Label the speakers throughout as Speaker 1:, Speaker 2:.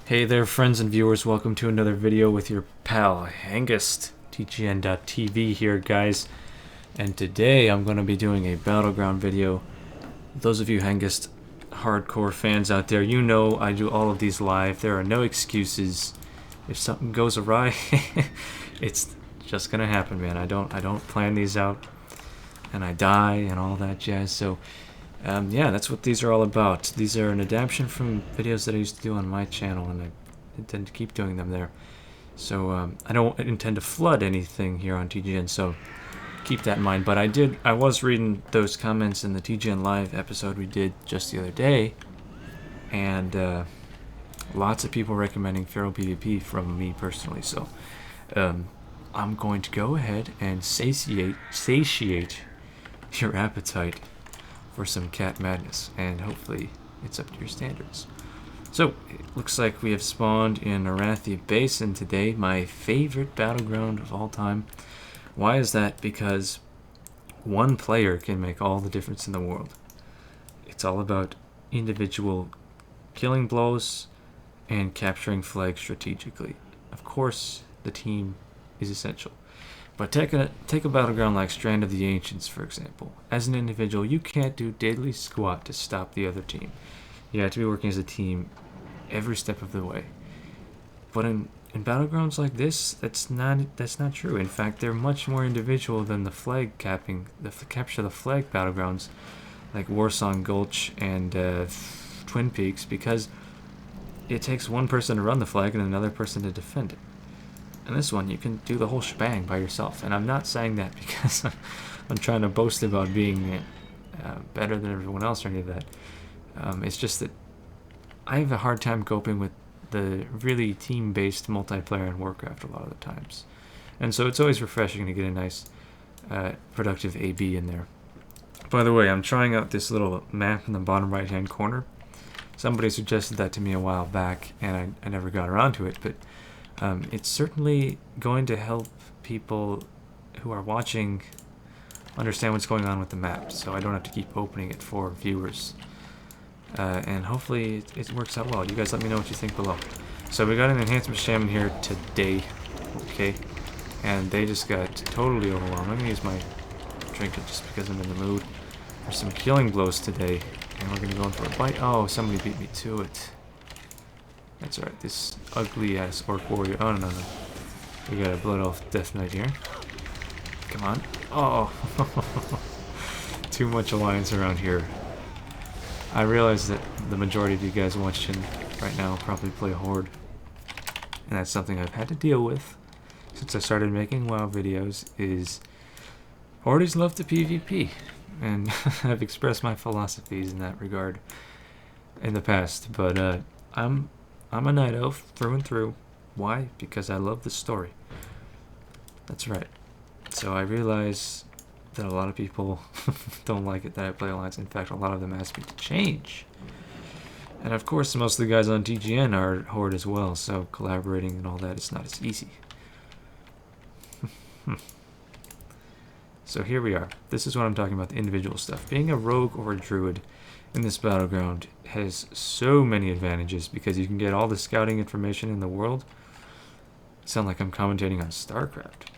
Speaker 1: Hey there, friends and viewers. Welcome to another video with your pal Hengest, TGN.TV here, guys. And today I'm going to be doing a Battleground video. Those of you Hengest hardcore fans out there, you know I do all of these live. There are no excuses. If something goes awry, it's just going to happen, man. I don't plan these out, and I die and all that jazz. So yeah, that's what these are all about. These are an adaptation from videos that I used to do on my channel, and I intend to keep doing them there. So I don't intend to flood anything here on TGN, so keep that in mind. But I was reading those comments in the TGN Live episode we did just the other day, and lots of people recommending Feral PvP from me personally. So I'm going to go ahead and satiate your appetite for some cat madness, and hopefully it's up to your standards. So it looks like we have spawned in Arathi Basin today, my favorite battleground of all time. Why is that? Because one player can make all the difference in the world. It's all about individual killing blows and capturing flags strategically. Of course, the team is essential. But take a battleground like Strand of the Ancients, for example. As an individual, you can't do diddly squat to stop the other team. You have to be working as a team every step of the way. But in battlegrounds like this, that's not true. In fact, they're much more individual than the flag capture the flag battlegrounds like Warsong Gulch and Twin Peaks, because it takes one person to run the flag and another person to defend it. In this one, you can do the whole shebang by yourself. And I'm not saying that because I'm trying to boast about being better than everyone else or any of that. It's just that I have a hard time coping with the really team-based multiplayer in Warcraft a lot of the times. And so it's always refreshing to get a nice, productive AB in there. By the way, I'm trying out this little map in the bottom right-hand corner. Somebody suggested that to me a while back, and I never got around to it, but it's certainly going to help people who are watching understand what's going on with the map, so I don't have to keep opening it for viewers. And hopefully it works out well. You guys let me know what you think below. So we got an enhancement shaman here today, okay? And they just got totally overwhelmed. I'm gonna use my trinket just because I'm in the mood for some killing blows today. And we're gonna go in for a bite. Oh, somebody beat me to it. That's alright, this ugly ass orc warrior. Oh, no. We got a blood elf death knight here. Come on. Oh, too much alliance around here. I realize that the majority of you guys watching right now probably play Horde, and that's something I've had to deal with since I started making WoW videos. Is Hordes love to PvP, and I've expressed my philosophies in that regard in the past. But I'm a night elf through and through. Why? Because I love the story. That's right. So I realize that a lot of people don't like it that I play Alliance. In fact, a lot of them ask me to change. And of course, most of the guys on TGN are Horde as well, so collaborating and all that is not as easy. So here we are. This is what I'm talking about, the individual stuff. Being a rogue or a druid in this battleground has so many advantages because you can get all the scouting information in the world. Sound like I'm commentating on StarCraft.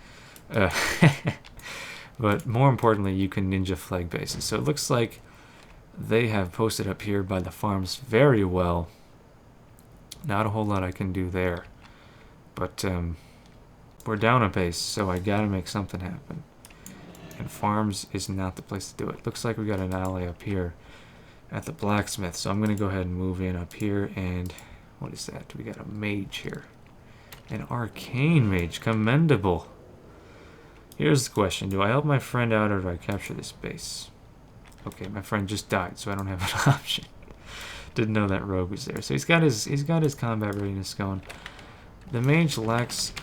Speaker 1: But more importantly, you can ninja flag bases. So it looks like they have posted up here by the farms very well. Not a whole lot I can do there. But we're down a base, so I gotta make something happen. And farms is not the place to do it. Looks like we got an ally up here at the blacksmith, so I'm going to go ahead and move in up here. And what is that? We got a mage here, an arcane mage, commendable. Here's the question: do I help my friend out or do I capture this base? Okay, my friend just died, so I don't have an option. Didn't know that rogue was there. So he's got his combat readiness going. The mage lacks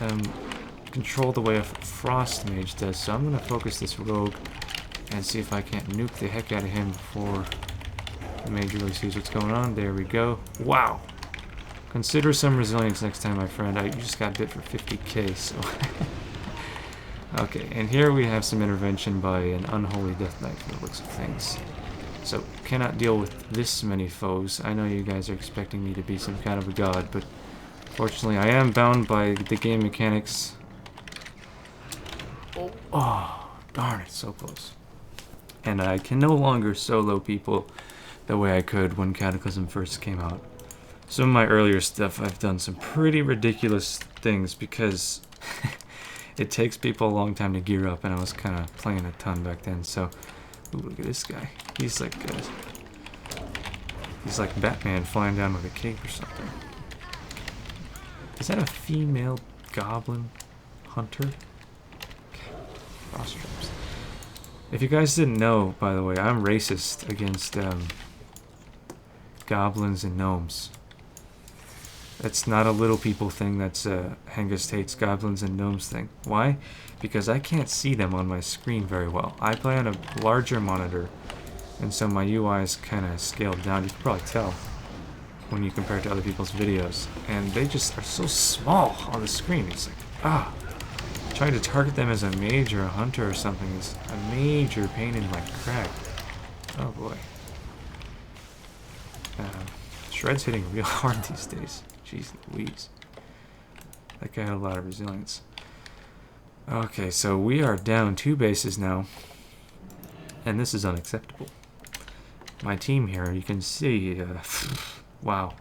Speaker 1: control the way a frost mage does, so I'm going to focus this rogue and see if I can't nuke the heck out of him before the mage really sees what's going on. There we go. Wow. Consider some resilience next time, my friend. You just got bit for 50k, so... Okay, and here we have some intervention by an unholy death knight from the looks of things. So, cannot deal with this many foes. I know you guys are expecting me to be some kind of a god, but Fortunately, I am bound by the game mechanics. Oh, darn it, so close. And I can no longer solo people the way I could when Cataclysm first came out. Some of my earlier stuff, I've done some pretty ridiculous things because it takes people a long time to gear up, and I was kind of playing a ton back then. So, ooh, look at this guy. He's like Batman flying down with a cape or something. Is that a female goblin hunter? Frost traps. If you guys didn't know, by the way, I'm racist against goblins and gnomes. That's not a little people thing, that's a Hengest hates goblins and gnomes thing. Why? Because I can't see them on my screen very well. I play on a larger monitor, and so my UI is kind of scaled down. You can probably tell when you compare it to other people's videos. And they just are so small on the screen. It's like, trying to target them as a mage or a hunter or something is a major pain in my crack. Oh boy. Shred's hitting real hard these days. Jeez Louise. That guy had a lot of resilience. Okay, so we are down 2 bases now. And this is unacceptable. My team here, you can see, wow.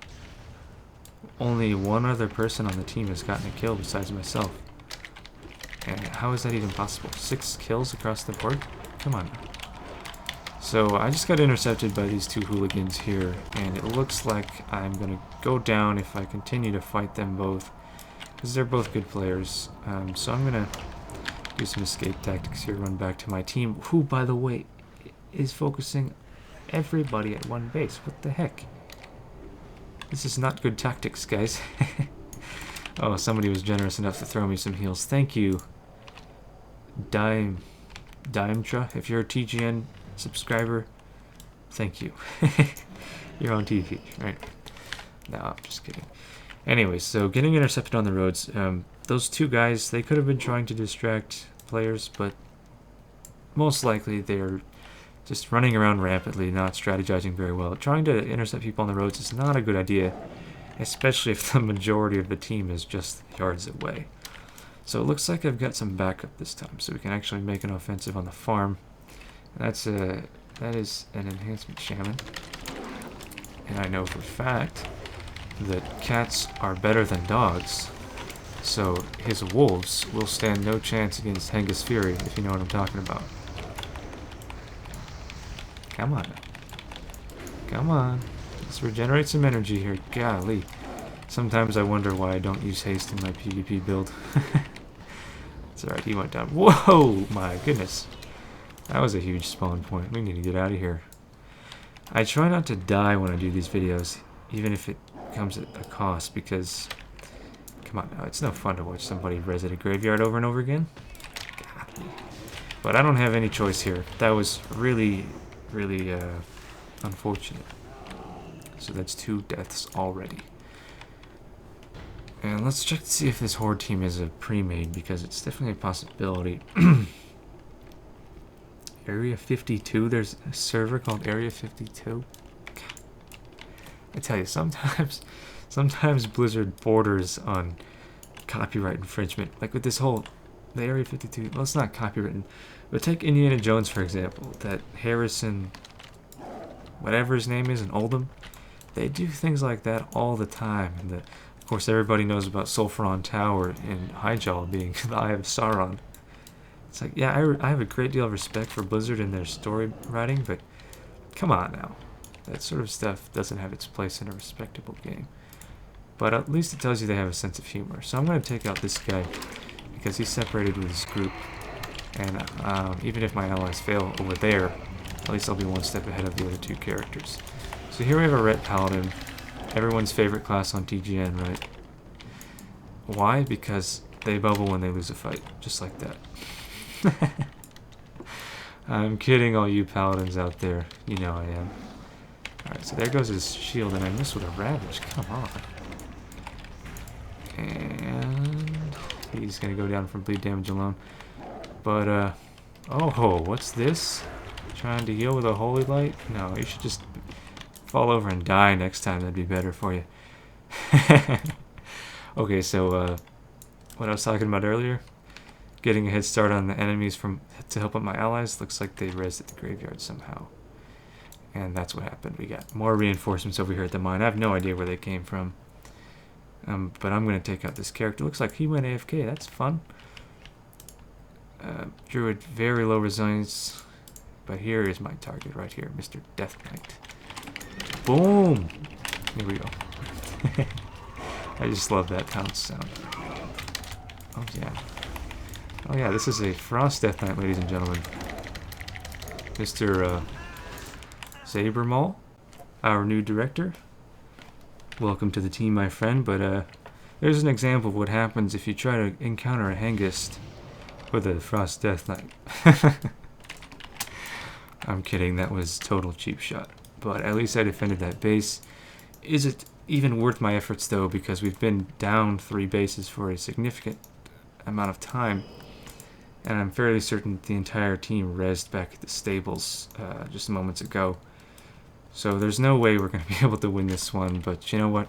Speaker 1: Only one other person on the team has gotten a kill besides myself. And how is that even possible? 6 kills across the board? Come on. So I just got intercepted by these 2 hooligans here, and it looks like I'm going to go down if I continue to fight them both, because they're both good players. So I'm going to do some escape tactics here, run back to my team, who, by the way, is focusing everybody at one base. What the heck? This is not good tactics, guys. Oh, somebody was generous enough to throw me some heals. Thank you, Dimtra. If you're a TGN subscriber, thank you. You're on TV, right? No, I'm just kidding. Anyway, so getting intercepted on the roads. Those 2 guys, they could have been trying to distract players, but most likely they're just running around rampantly, not strategizing very well. Trying to intercept people on the roads is not a good idea, especially if the majority of the team is just yards away. So it looks like I've got some backup this time, so we can actually make an offensive on the farm. That is an enhancement shaman. And I know for a fact that cats are better than dogs, so his wolves will stand no chance against Hengest Fury, if you know what I'm talking about. Come on. Come on. Let's regenerate some energy here. Golly. Sometimes I wonder why I don't use haste in my PvP build. It's alright, he went down. Whoa! My goodness. That was a huge spawn point. We need to get out of here. I try not to die when I do these videos, even if it comes at a cost, because... Come on now, it's no fun to watch somebody res at a graveyard over and over again. Golly. But I don't have any choice here. That was really, really unfortunate. So that's 2 deaths already. And let's check to see if this Horde team is a pre-made, because it's definitely a possibility. Area 52, there's a server called Area 52. I tell you, sometimes Blizzard borders on copyright infringement. Like with this whole, the Area 52, well, it's not copywritten, but take Indiana Jones, for example, that Harrison, whatever his name is, in Oldham, they do things like that all the time. And of course, everybody knows about Sulfuron Tower and Highjaw being the Eye of Sauron. It's like, yeah, I have a great deal of respect for Blizzard and their story writing, but come on now. That sort of stuff doesn't have its place in a respectable game. But at least it tells you they have a sense of humor. So I'm going to take out this guy, because he's separated with his group. And even if my allies fail over there, at least I'll be 1 step ahead of the other 2 characters. So here we have a Ret Paladin. Everyone's favorite class on TGN, right? Why? Because they bubble when they lose a fight. Just like that. I'm kidding, all you paladins out there. You know I am. Alright, so there goes his shield, and I missed with a Ravage. Come on. And he's going to go down from bleed damage alone. But, oh, what's this? Trying to heal with a Holy Light? No, you should just fall over and die next time. That'd be better for you. Okay, so what I was talking about earlier, getting a head start on the enemies to help out my allies. Looks like they rezzed at the graveyard somehow. And that's what happened. We got more reinforcements over here at the mine. I have no idea where they came from. But I'm going to take out this character. Looks like he went AFK. That's fun. Druid, very low resilience. But here is my target right here, Mr. Death Knight. Boom! Here we go. I just love that pounce sound. Oh yeah. Oh yeah, this is a Frost Death Knight, ladies and gentlemen. Mr. Sabermaul, our new director. Welcome to the team, my friend, but there's an example of what happens if you try to encounter a Hengest with a Frost Death Knight. I'm kidding, that was total cheap shot. But at least I defended that base. Is it even worth my efforts, though, because we've been down 3 bases for a significant amount of time, and I'm fairly certain the entire team rezzed back at the stables just moments ago. So there's no way we're going to be able to win this one, but you know what?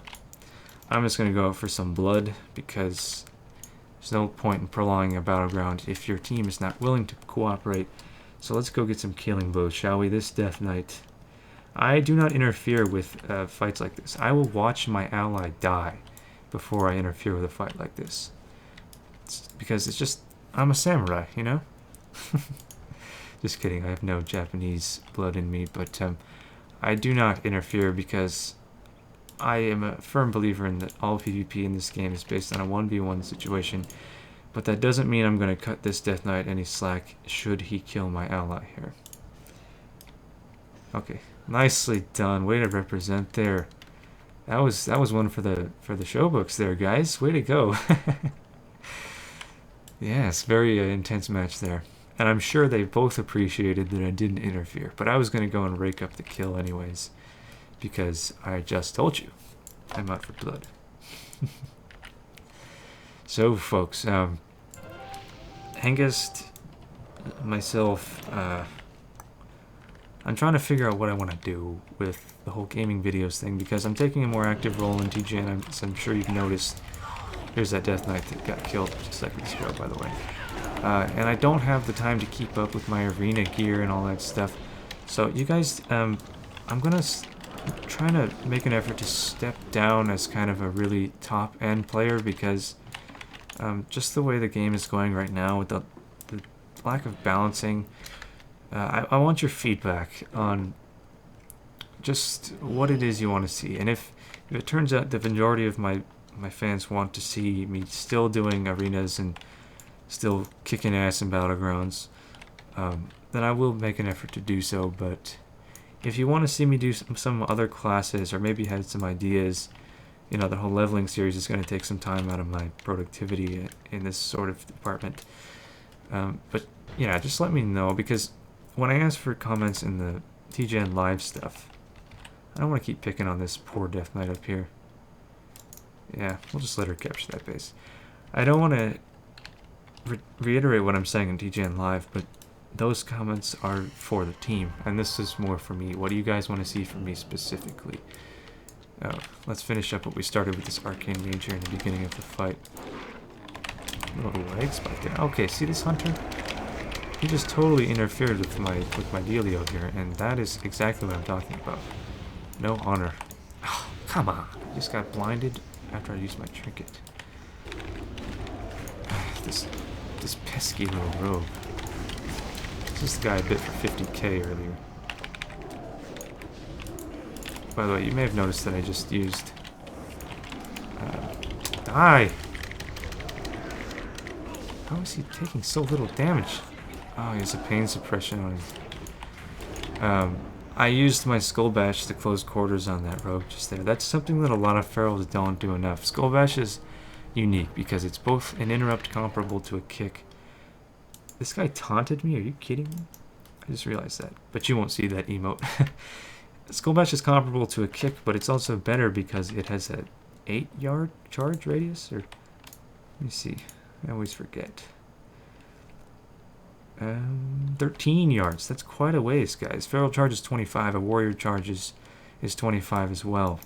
Speaker 1: I'm just going to go out for some blood, because there's no point in prolonging a battleground if your team is not willing to cooperate. So let's go get some killing blows, shall we? This Death Knight. I do not interfere with fights like this. I will watch my ally die before I interfere with a fight like this. Because it's just, I'm a samurai, you know? Just kidding, I have no Japanese blood in me, but I do not interfere because I am a firm believer in that all PvP in this game is based on a 1v1 situation, but that doesn't mean I'm going to cut this Death Knight any slack should he kill my ally here. Okay, nicely done. Way to represent there. That was one for the show books there, guys. Way to go. Yes, very intense match there. And I'm sure they both appreciated that I didn't interfere. But I was going to go and rake up the kill anyways, because I just told you I'm out for blood. So, folks, Hengest, myself, I'm trying to figure out what I want to do with the whole gaming videos thing, because I'm taking a more active role in TGN, as I'm sure you've noticed. Here's that Death Knight that got killed just seconds ago, by the way. And I don't have the time to keep up with my arena gear and all that stuff. So you guys, I'm gonna try to make an effort to step down as kind of a really top-end player, because just the way the game is going right now, with the lack of balancing, I want your feedback on just what it is you want to see. And if it turns out the majority of my fans want to see me still doing arenas and still kicking ass in Battlegrounds, then I will make an effort to do so. But if you want to see me do some other classes, or maybe had some ideas, you know, the whole leveling series is going to take some time out of my productivity in this sort of department. But yeah, just let me know, because when I ask for comments in the TGN live stuff, I don't want to keep picking on this poor Death Knight up here. Yeah, we'll just let her capture that base. I don't want to reiterate what I'm saying in TGN Live, but those comments are for the team, and this is more for me. What do you guys want to see from me specifically? Let's finish up what we started with this Arcane Mage here in the beginning of the fight. Little leg spike there. Okay, see this Hunter? He just totally interfered with my dealio here, and that is exactly what I'm talking about. No honor. Oh, come on. I just got blinded after I used my trinket. This pesky little rogue. This guy bit for 50k earlier. By the way, you may have noticed that I just used... die! How is he taking so little damage? Oh, he has a pain suppression on him. I used my Skull Bash to close quarters on that rogue just there. That's something that a lot of ferals don't do enough. Skull Bash is unique because it's both an interrupt comparable to a kick. This guy taunted me? Are you kidding me? I just realized that. But you won't see that emote. Skull Bash is comparable to a kick, but it's also better because it has that 8-yard charge radius. Or let me see. I always forget. 13 yards. That's quite a ways, guys. Feral charge is 25. A warrior charge is 25 as well.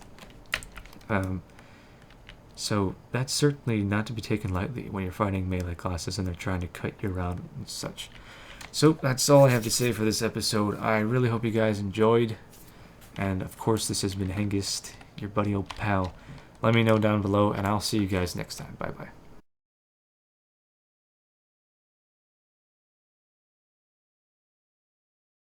Speaker 1: So that's certainly not to be taken lightly when you're fighting melee classes and they're trying to cut you around and such. So that's all I have to say for this episode. I really hope you guys enjoyed. And of course, this has been Hengest, your buddy old pal. Let me know down below, and I'll see you guys next time. Bye-bye.